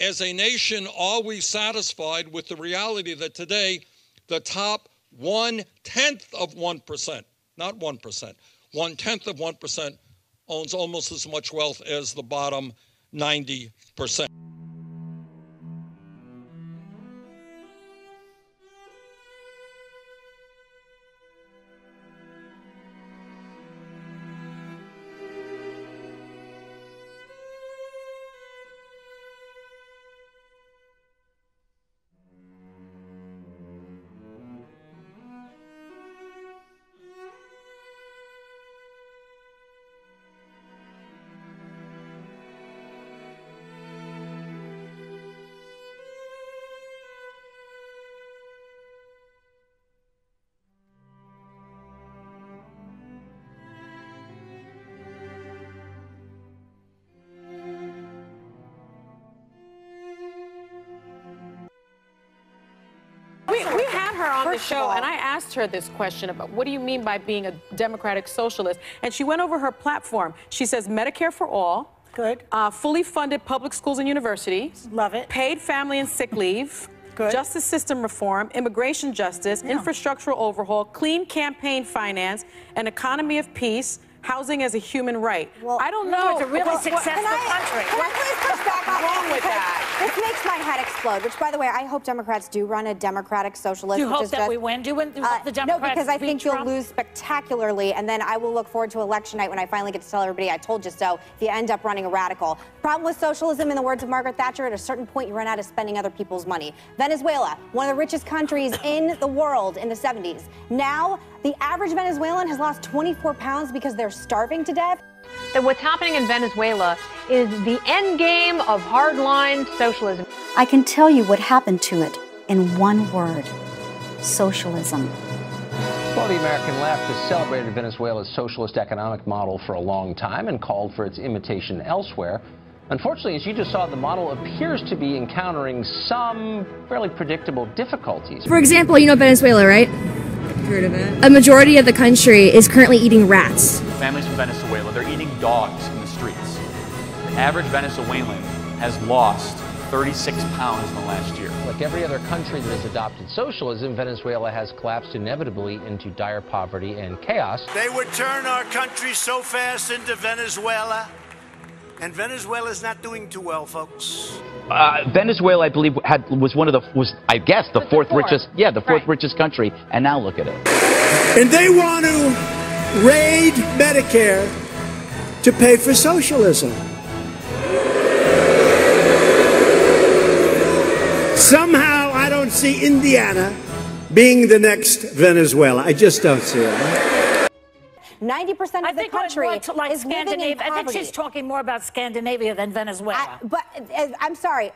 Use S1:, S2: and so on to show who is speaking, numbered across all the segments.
S1: as a nation, are we satisfied with the reality that today the top 1/10 of 1%, not 1%, 1/10 of 1% owns almost as much wealth as the bottom 90%?
S2: We had her on the show, and I asked her this question about what do you mean by being a democratic socialist? And she went over her platform. She says Medicare for all.
S3: Good.
S2: Fully funded public schools and universities.
S3: Love it.
S2: Paid family and sick leave.
S3: Good.
S2: Justice system reform, immigration justice, infrastructural overhaul, clean campaign finance, an economy of peace, housing as a human right.
S3: Well,
S2: I don't know.
S3: It's a really successful country.
S4: Can I please push back on
S2: wrong with that?
S4: This makes my head explode, which, by the way, I hope Democrats do run a democratic socialist.
S3: Do you hope that we win? Do you want the Democrats
S4: No, because I think
S3: Trump?
S4: you'll lose spectacularly, and then I will look forward to election night when I finally get to tell everybody I told you so if you end up running a radical. Problem with socialism, in the words of Margaret Thatcher, at a certain point you run out of spending other people's money. Venezuela, one of the richest countries in the world in the 70s. Now, the average Venezuelan has lost 24 pounds because they're starving to death.
S5: That what's happening in Venezuela is the end game of hardline socialism.
S6: I can tell you what happened to it in one word: socialism.
S7: Well, the American left has celebrated Venezuela's socialist economic model for a long time and called for its imitation elsewhere. Unfortunately, as you just saw, the model appears to be encountering some fairly predictable difficulties.
S8: For example, you know Venezuela, right?
S9: Heard of it.
S8: A majority of the country is currently eating rats.
S10: Families from Venezuela, they're eating dogs in the streets. The average Venezuelan has lost 36 pounds in the last year.
S7: Like every other country that has adopted socialism, Venezuela has collapsed inevitably into dire poverty and chaos.
S11: They would turn our country so fast into Venezuela, and Venezuela's not doing too well, folks.
S12: Venezuela, I believe, was I guess the fourth richest, the fourth richest country, and now look at it.
S11: And they want to raid Medicare to pay for socialism. Somehow, I don't see Indiana being the next Venezuela. I just don't see it.
S4: 90% of the country is living in poverty.
S3: I think she's talking more about Scandinavia than Venezuela.
S4: I'm sorry.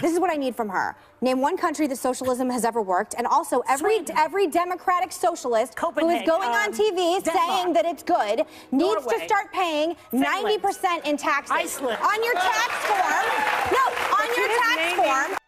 S4: This is what I need from her. Name one country that socialism has ever worked, and also every democratic socialist who is going on TV saying that it's good needs to start paying 90% in taxes.
S3: Iceland.
S4: On your tax form. No, on your tax form.